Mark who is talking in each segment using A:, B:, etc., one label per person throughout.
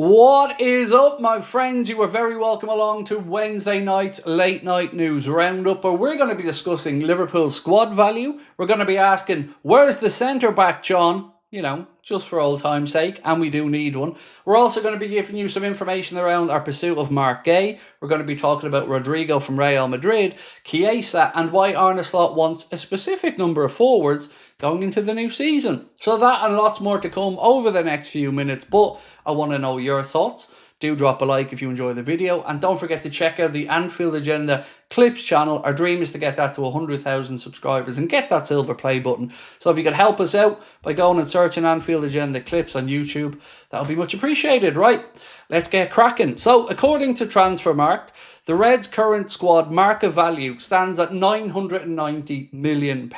A: What is up, my friends? You are very welcome along to Wednesday night's late night news roundup, where we're going to be discussing Liverpool's squad value. We're going to be asking, where's the centre back, John? You know, just for old time's sake, and we do need one. We're also going to be giving you some information around our pursuit of Marc Guéhi. We're going to be talking about Rodrygo from Real Madrid, Chiesa, and why Arne Slot wants a specific number of forwards going into the new season. So that and lots more to come over the next few minutes, but I want to know your thoughts. Do drop a like if you enjoy the video, and don't forget to check out the Anfield Agenda Clips channel. Our dream is to get that to 100,000 subscribers and get that silver play button. So if you could help us out by going and searching Anfield Agenda Clips on YouTube, that would be much appreciated. Right, let's get cracking. So according to Transfermarkt, the Reds' current squad market value stands at £990 million.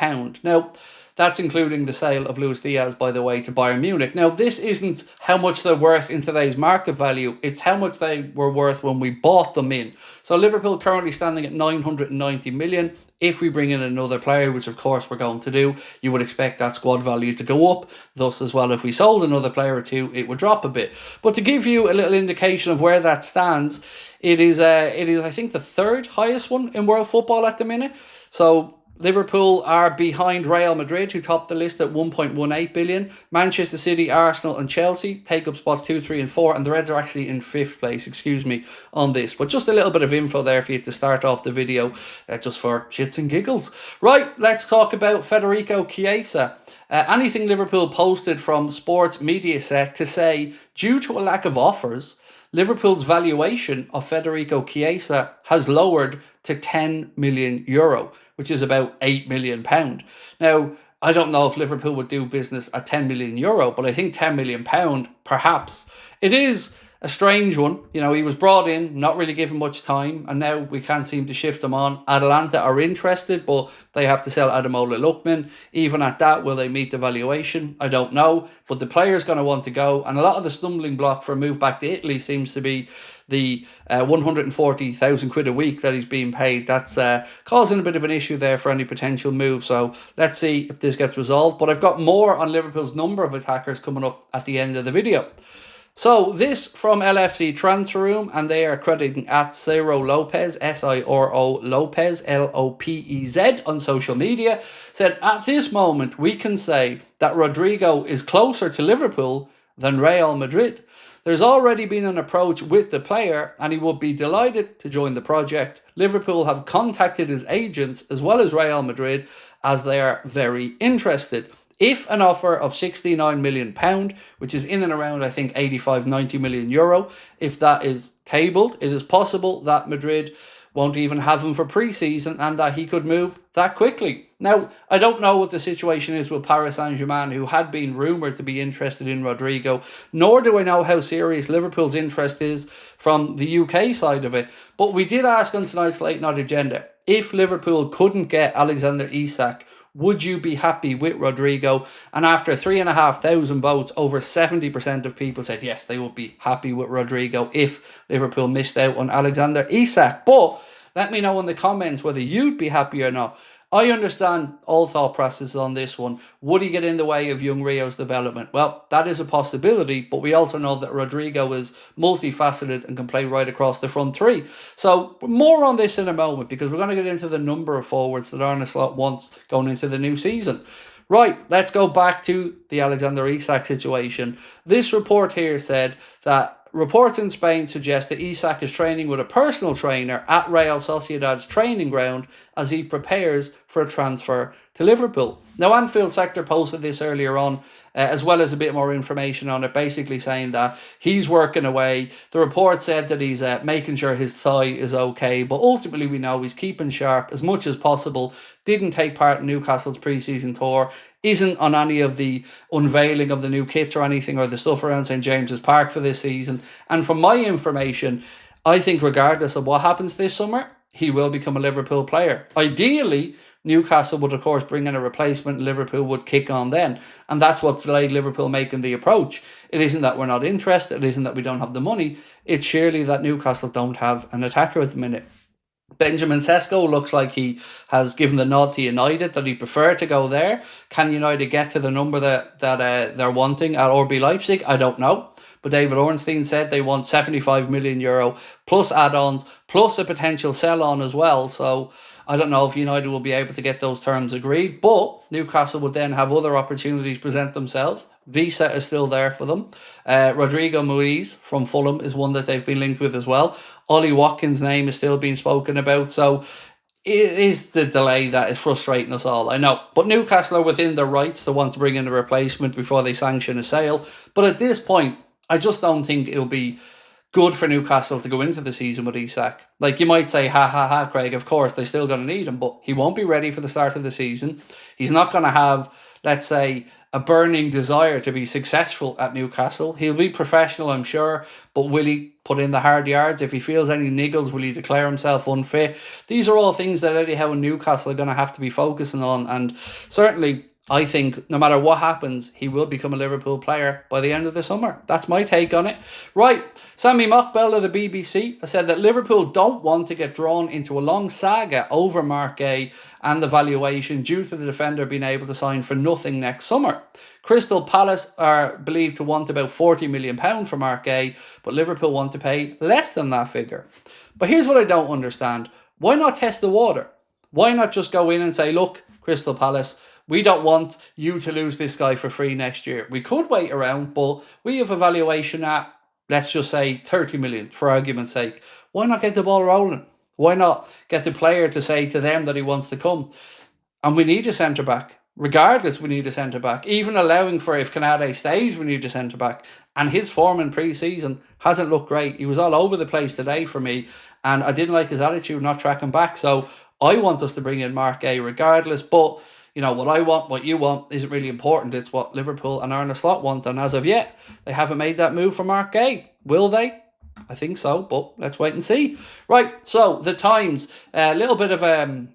A: Now, that's including the sale of Luis Diaz, by the way, to Bayern Munich. Now, this isn't how much they're worth in today's market value. It's how much they were worth when we bought them in. So Liverpool currently standing at 990 million. If we bring in another player, which of course we're going to do, you would expect that squad value to go up. Thus, as well, if we sold another player or two, it would drop a bit. But to give you a little indication of where that stands, it is I think, the third highest one in world football at the minute. So Liverpool are behind Real Madrid, who top the list at 1.18 billion. Manchester City, Arsenal and Chelsea take up spots 2, 3 and 4. And the Reds are actually in 5th place, on this. But just a little bit of info there for you to start off the video, just for shits and giggles. Right, let's talk about Federico Chiesa. Anything Liverpool posted from Sports Media Set to say, due to a lack of offers, Liverpool's valuation of Federico Chiesa has lowered to €10 million, which is about £8 million. Now, I don't know if Liverpool would do business at €10 million, but I think £10 million, perhaps. It is a strange one. You know, he was brought in, not really given much time, and now we can't seem to shift him on. Atalanta are interested, but they have to sell Ademola Lookman. Even at that, will they meet the valuation? I don't know, but the player's going to want to go, and a lot of the stumbling block for a move back to Italy seems to be the 140,000 quid a week that he's being paid. That's causing a bit of an issue there for any potential move. So let's see if this gets resolved. But I've got more on Liverpool's number of attackers coming up at the end of the video. So this from LFC Transfer Room, and they are crediting at Ciro Lopez, Siro Lopez, Lopez on social media, said, at this moment we can say that Rodrygo is closer to Liverpool than Real Madrid. There's already been an approach with the player and he would be delighted to join the project. Liverpool have contacted his agents as well as Real Madrid, as they are very interested. If an offer of £69 million, which is in and around, I think, 85-90 million euro, if that is tabled, it is possible that Madrid won't even have him for pre-season and that he could move that quickly. Now, I don't know what the situation is with Paris Saint-Germain, who had been rumoured to be interested in Rodrygo, nor do I know how serious Liverpool's interest is from the UK side of it. But we did ask on tonight's late night agenda, if Liverpool couldn't get Alexander Isak, would you be happy with Rodrygo? And after 3,500 votes, over 70% of people said yes, they would be happy with Rodrygo if Liverpool missed out on Alexander Isak. But let me know in the comments whether you'd be happy or not. I understand all thought processes on this one. Would he get in the way of young Rio's development? Well, that is a possibility, but we also know that Rodrygo is multifaceted and can play right across the front three. So more on this in a moment, because we're going to get into the number of forwards that Arne Slot wants going into the new season. Right, let's go back to the Alexander Isak situation. This report here said that reports in Spain suggest that Isak is training with a personal trainer at Real Sociedad's training ground as he prepares for a transfer to Liverpool. Now, Anfield Sector posted this earlier on, as well as a bit more information on it, basically saying that he's working away. The report said that he's making sure his thigh is okay, but ultimately we know he's keeping sharp as much as possible. Didn't take part in Newcastle's pre-season tour, isn't on any of the unveiling of the new kits or anything, or the stuff around St James's Park for this season. And from my information, I think regardless of what happens this summer, he will become a Liverpool player. Ideally, Newcastle would, of course, bring in a replacement. Liverpool would kick on then. And that's what's delayed Liverpool making the approach. It isn't that we're not interested. It isn't that we don't have the money. It's surely that Newcastle don't have an attacker at the minute. Benjamin Sesko looks like he has given the nod to United, that he'd prefer to go there. Can United get to the number that they're wanting at RB Leipzig? I don't know. But David Ornstein said they want €75 million plus add-ons, plus a potential sell-on as well. So I don't know if United will be able to get those terms agreed, but Newcastle would then have other opportunities present themselves. Visa is still there for them. Rodrygo Muiz from Fulham is one that they've been linked with as well. Ollie Watkins' name is still being spoken about. So it is the delay that is frustrating us all, I know. But Newcastle are within their rights to want to bring in a replacement before they sanction a sale. But at this point, I just don't think it'll be good for Newcastle to go into the season with Isak. Like, you might say, ha, Craig, of course, they're still going to need him, but he won't be ready for the start of the season. He's not going to have, let's say, a burning desire to be successful at Newcastle. He'll be professional, I'm sure, but will he put in the hard yards? If he feels any niggles, will he declare himself unfit? These are all things that Eddie Howe and Newcastle are going to have to be focusing on, and certainly I think no matter what happens, he will become a Liverpool player by the end of the summer. That's my take on it. Right, Sammy Mockbell of the BBC has said that Liverpool don't want to get drawn into a long saga over Marc Guéhi and the valuation due to the defender being able to sign for nothing next summer. Crystal Palace are believed to want about £40 million for Marc Guéhi, but Liverpool want to pay less than that figure. But here's what I don't understand. Why not test the water? Why not just go in and say, look, Crystal Palace, we don't want you to lose this guy for free next year. We could wait around, but we have a valuation at, let's just say, 30 million for argument's sake. Why not get the ball rolling? Why not get the player to say to them that he wants to come? And we need a centre-back. Regardless, we need a centre-back. Even allowing for if Canade stays, we need a centre-back. And his form in pre-season hasn't looked great. He was all over the place today for me, and I didn't like his attitude not tracking back. So I want us to bring in Marc Guéhi regardless, but you know, what I want, what you want isn't really important. It's what Liverpool and Arne Slot want. And as of yet, they haven't made that move for Marc Guéhi. Will they? I think so, but let's wait and see. Right, so the Times, a little bit of a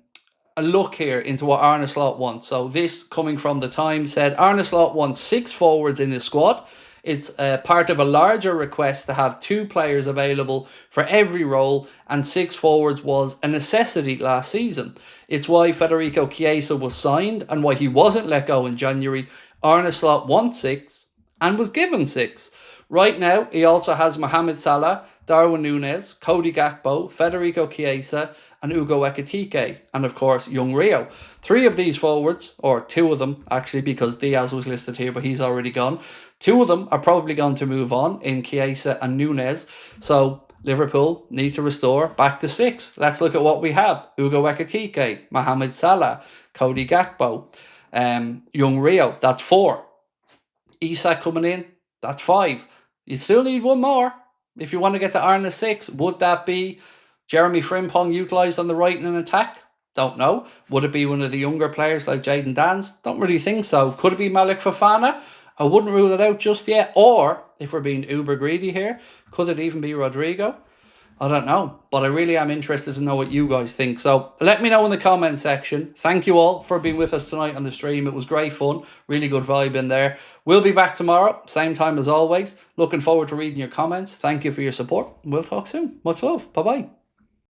A: look here into what Arne Slot wants. So this coming from the Times said, Arne Slot wants 6 forwards in his squad. It's part of a larger request to have 2 players available for every role, and 6 forwards was a necessity last season. It's why Federico Chiesa was signed and why he wasn't let go in January. Arne Slot wants 6 and was given 6. Right now, he also has Mohamed Salah, Darwin Núñez, Cody Gakpo, Federico Chiesa, and Hugo Ekitike, and of course, young Rio. 3 of these forwards, or 2 of them actually, because Diaz was listed here, but he's already gone. 2 of them are probably going to move on in Chiesa and Núñez. So Liverpool need to restore back to 6. Let's look at what we have. Hugo Ekitike, Mohamed Salah, Cody Gakpo, young Rio. That's 4. Isak coming in. That's 5. You still need 1 more. If you want to get to Arne 6, would that be Jeremy Frimpong utilised on the right in an attack? Don't know. Would it be one of the younger players like Jayden Danns? Don't really think so. Could it be Malik Fofana? I wouldn't rule it out just yet. Or, if we're being uber greedy here, could it even be Rodrygo? I don't know, but I really am interested to know what you guys think. So let me know in the comment section. Thank you all for being with us tonight on the stream. It was great fun. Really good vibe in there. We'll be back tomorrow, same time as always. Looking forward to reading your comments. Thank you for your support. We'll talk soon. Much love. Bye-bye.